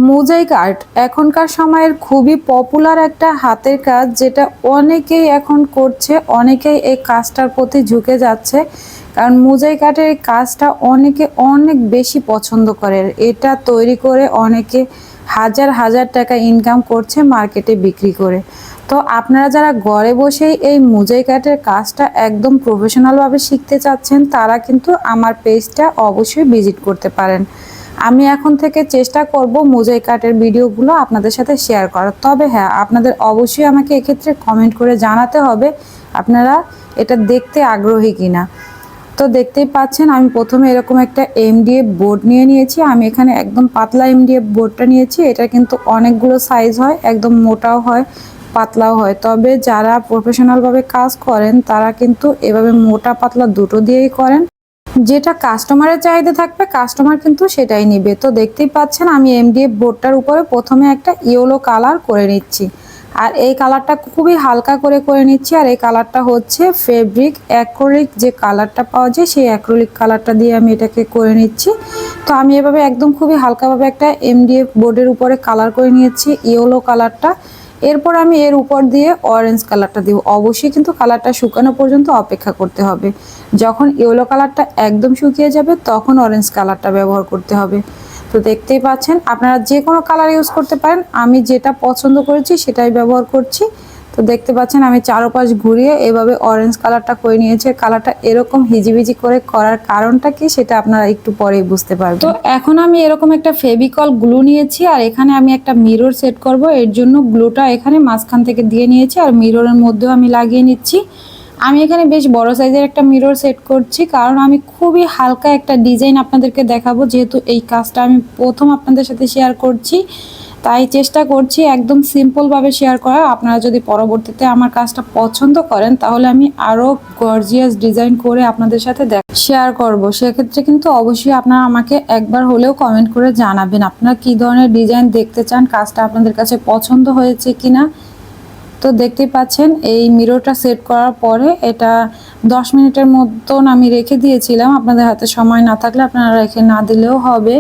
Mosaic art এখনকার সময়ের খুবই পপুলার একটা হাতের কাজ, যেটা অনেকেই এখন করছে। অনেকেই এই কাজটার প্রতি ঝুঁকে যাচ্ছে, কারণ মোজাইক আর্টের এই কাজটা অনেকে অনেক বেশি পছন্দ করে। এটা তৈরি করে অনেকে হাজার হাজার টাকা ইনকাম করছে মার্কেটে বিক্রি করে। তো আপনারা যারা ঘরে বসেই এই মোজাইক আর্টের কাজটা একদম প্রফেশনালভাবে শিখতে চাচ্ছেন, তারা কিন্তু আমার পেজটা অবশ্যই ভিজিট করতে পারেন। আমি এখন থেকে চেষ্টা করব মোজাইক আর্টের ভিডিওগুলো আপনাদের সাথে শেয়ার করার। তবে হ্যাঁ, আপনাদের অবশ্যই আমাকে এক্ষেত্রে কমেন্ট করে জানাতে হবে আপনারা এটা দেখতে আগ্রহী কিনা। তো দেখতেই পাচ্ছেন আমি প্রথমে এরকম একটা এমডিএফ বোর্ড নিয়ে নিয়েছি। আমি এখানে একদম পাতলা এমডিএফ বোর্ডটা নিয়েছি। এটা কিন্তু অনেকগুলো সাইজ হয়, একদম মোটাও হয়, পাতলাও হয়। তবে যারা প্রফেশনালভাবে কাজ করেন তারা কিন্তু এভাবে মোটা পাতলা দুটো দিয়েই করেন। যেটা কাস্টমারের চাহিদা থাকবে কাস্টমার কিন্তু সেটাই নিবে। তো দেখতেই পাচ্ছেন আমি এমডিএফ বোর্ডটার উপরে প্রথমে একটা ইয়েলো কালার করে নিচ্ছি, আর এই কালারটা খুবই হালকা করে নিচ্ছি। আর এই কালারটা হচ্ছে ফেব্রিক অ্যাক্রিলিক যে কালারটা পাওয়া যায়, সেই অ্যাক্রিলিক কালারটা দিয়ে আমি এটাকে করে নিচ্ছি। তো আমি এভাবে একদম খুবই হালকাভাবে একটা এমডিএফ বোর্ডের উপরে কালার করে নিয়েছি ইয়েলো কালারটা। এরপর আমি এর উপর দিয়ে অরেঞ্জ কালারটা দিব। অবশ্যই কিন্তু কালারটা শুকানো পর্যন্ত অপেক্ষা করতে হবে। যখন ইয়েলো কালারটা একদম শুকিয়ে যাবে তখন অরেঞ্জ কালারটা ব্যবহার করতে হবে। তো দেখতেই পাচ্ছেন আপনারা যে কোনো কালার ইউজ করতে পারেন, আমি যেটা পছন্দ করেছি সেটাই ব্যবহার করছি। তো দেখতে পাচ্ছেন আমি চারপাশ ঘুরিয়ে এভাবে অরেঞ্জ কালারটা করে নিয়েছি। কালারটা এরকম হিজিবিজি করে করার কারণটা কি সেটা আপনারা একটু পরেই বুঝতে পারবেন। তো এখন আমি এরকম একটা ফেভিকল গ্লু নিয়েছি, আর এখানে আমি একটা মিরর সেট করব। এর জন্য গ্লুটা এখানে মাঝখান থেকে দিয়ে নিয়েছি, আর মিররের মধ্যেও আমি লাগিয়ে নিচ্ছি। আমি এখানে বেশ বড় সাইজের একটা মিরর সেট করছি, কারণ আমি খুবই হালকা একটা ডিজাইন আপনাদেরকে দেখাবো। যেহেতু এই কাজটা আমি প্রথম আপনাদের সাথে শেয়ার করছি, তাই চেষ্টা করছি একদম সিম্পলভাবে শেয়ার করার। আপনারা যদি পরবর্তীতে আমার কাজটা পছন্দ করেন তাহলে আমি আরও গর্জিয়াস ডিজাইন করে আপনাদের সাথে শেয়ার করব। সেক্ষেত্রে কিন্তু অবশ্যই আপনারা আমাকে একবার হলেও কমেন্ট করে জানাবেন আপনারা কী ধরনের ডিজাইন দেখতে চান, কাজটা আপনাদের কাছে পছন্দ হয়েছে কিনা। তো দেখতেই পাচ্ছেন এই মিররটা সেট করার পরে এটা 10 মিনিটের মতন আমি রেখে দিয়েছিলাম। আপনাদের হাতে সময় না থাকলে আপনারা রেখে না দিলেও হবে।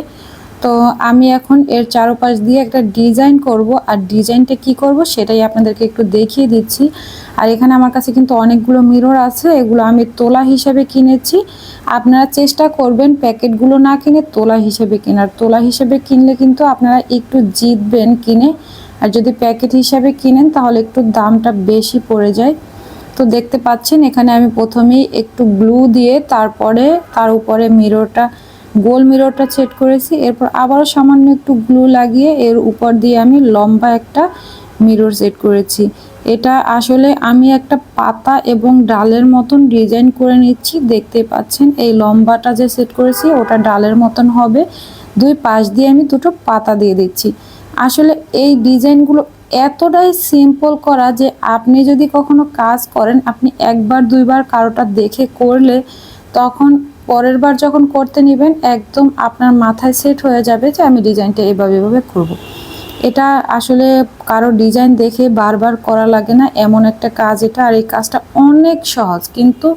তো আমি এখন এর চারপাশ দিয়ে একটা ডিজাইন করব, আর ডিজাইনটা কি করব সেটাই আপনাদেরকে একটু দেখিয়ে দিচ্ছি। আর এখানে আমার কাছে কিন্তু অনেকগুলো মিরর আছে, এগুলো আমি তোলা হিসাবে কিনেছি। আপনারা চেষ্টা করবেন প্যাকেটগুলো না কিনে তোলা হিসেবে কেনার। তোলা হিসেবে কিনলে কিন্তু আপনারা একটু জিতবেন কিনে, আর যদি প্যাকেট হিসাবে কিনেন তাহলে একটু দামটা বেশি পড়ে যায়। তো দেখতে পাচ্ছেন এখানে আমি প্রথমেই একটু গ্লু দিয়ে তারপরে তার উপরে মিররটা গোল মিররটা সেট করেছি। এরপর আবারও সামান্য একটু গ্লু লাগিয়ে এর উপর দিয়ে আমি লম্বা একটা মিরর সেট করেছি। এটা আসলে আমি একটা পাতা এবং ডালের মতন ডিজাইন করে নিচ্ছি। দেখতে পাচ্ছেন এই লম্বাটা যে সেট করেছি ওটা ডালের মতন হবে। দুই পাশ দিয়ে আমি দুটো পাতা দিয়ে দিচ্ছি। আসলে এই ডিজাইনগুলো এতটাই সিম্পল করা যে আপনি যদি কখনো কাজ করেন, আপনি একবার দুইবার কারোটা দেখে করলে তখন পরের বার যখন করতে নেবেন একদম আপনার মাথায় সেট হয়ে যাবে যে আমি ডিজাইনটা এভাবে করব। এটা আসলে কারো ডিজাইন দেখে বারবার করা লাগে না, এমন একটা কাজ এটা। আর এই কাজটা অনেক সহজ, কিন্তু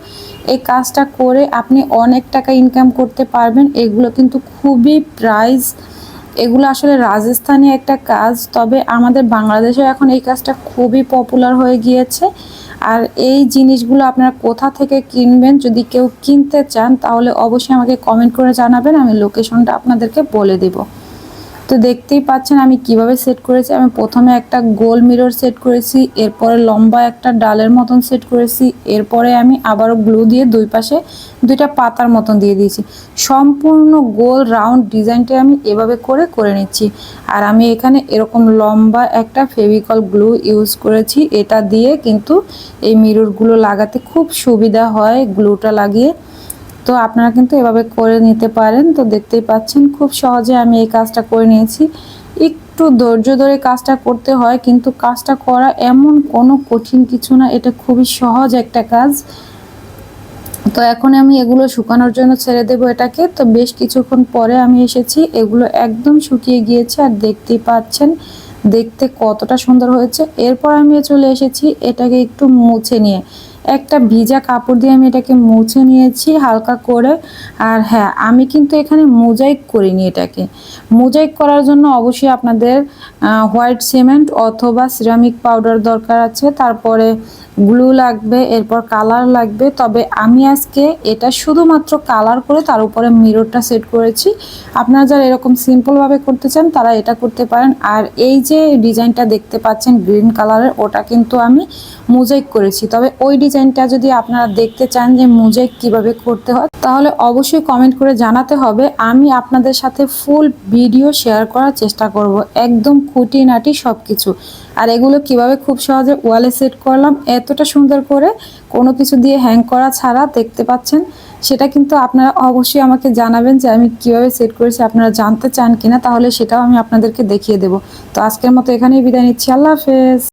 এই কাজটা করে আপনি অনেক টাকা ইনকাম করতে পারবেন। এগুলো কিন্তু খুবই প্রাইস, এগুলো আসলে রাজস্থানী একটা কাজ। তবে আমাদের বাংলাদেশে এখন এই কাজটা খুবই পপুলার হয়ে গিয়েছে। আর এই জিনিসগুলো আপনারা কোথা থেকে কিনবেন, যদি কেউ কিনতে চান তাহলে অবশ্যই আমাকে কমেন্ট করে জানাবেন, আমি লোকেশনটা আপনাদেরকে বলে দেব। তো দেখতেই পাচ্ছেন আমি কিভাবে সেট করেছি। আমি প্রথমে একটা গোল মিরর সেট করেছি, এরপরে লম্বা একটা ডালের মতন সেট করেছি, এরপরে আমি আবারও গ্লু দিয়ে দুই পাশে দুইটা পাতার মতন দিয়ে দিয়েছি। সম্পূর্ণ গোল রাউন্ড ডিজাইনটা আমি এভাবে করে নিচ্ছি। আর আমি এখানে এরকম লম্বা একটা ফেভিকল গ্লু ইউজ করেছি। এটা দিয়ে কিন্তু এই মিররগুলো লাগাতে খুব সুবিধা হয় গ্লুটা লাগিয়ে। তো আপনারা কিন্তু এভাবে করে নিতে পারেন। তো দেখতেই পাচ্ছেন খুব সহজে আমি এই কাজটা করে নিয়েছি। একটু ধৈর্য ধরে কাজটা করতে হয়, কিন্তু কাজটা করা এমন কোনো কঠিন কিছু না, এটা খুবই সহজ একটা কাজ। তো এখন আমি এগুলো শুকানোর জন্য ছেড়ে দেবো এটাকে। তো বেশ কিছুক্ষণ পরে আমি এসেছি, এগুলো একদম শুকিয়ে গিয়েছে, আর দেখতেই পাচ্ছেন দেখতে কতটা সুন্দর হয়েছে। এরপর আমি চলে এসেছি এটাকে একটু মুছে নিয়ে। একটা ভিজা কাপড় দিয়ে আমি এটাকে মুছে নিয়েছি হালকা করে। আর হ্যাঁ, আমি কিন্তু এখানে মোজাইক করিনি এটাকে। মোজাইক করার জন্য অবশ্যই আপনাদের হোয়াইট সিমেন্ট অথবা সিরামিক পাউডার দরকার আছে, তারপরে গ্লু লাগবে, এরপর কালার লাগবে। তবে আমি আজকে এটা শুধুমাত্র কালার করে তার উপরে মিররটা সেট করেছি। আপনারা যারা এরকম সিম্পলভাবে করতে চান তারা এটা করতে পারেন। আর এই যে ডিজাইনটা দেখতে পাচ্ছেন গ্রিন কালারের, ওটা কিন্তু আমি মোজাইক করেছি। তবে ওই ডিজাইনটা যদি আপনারা দেখতে চান যে মোজাইক কিভাবে করতে হয়, তাহলে অবশ্যই কমেন্ট করে জানাতে হবে। আমি আপনাদের সাথে ফুল ভিডিও শেয়ার করার চেষ্টা করব, একদম খুঁটিনাটি সব কিছু। আর এগুলো কিভাবে খুব সহজে ওয়ালে সেট করলাম এতটা সুন্দর করে, কোনো কিছু দিয়ে হ্যাং করা ছাড়া, দেখতে পাচ্ছেন। সেটা কিন্তু আপনারা অবশ্যই আমাকে জানাবেন যে আমি কিভাবে সেট করেছি, আপনারা জানতে চান কিনা, তাহলে সেটাও আমি আপনাদেরকে দেখিয়ে দেব। তো আজকের মতো এখানেই বিদায় নিচ্ছি। আল্লাহ হাফেজ।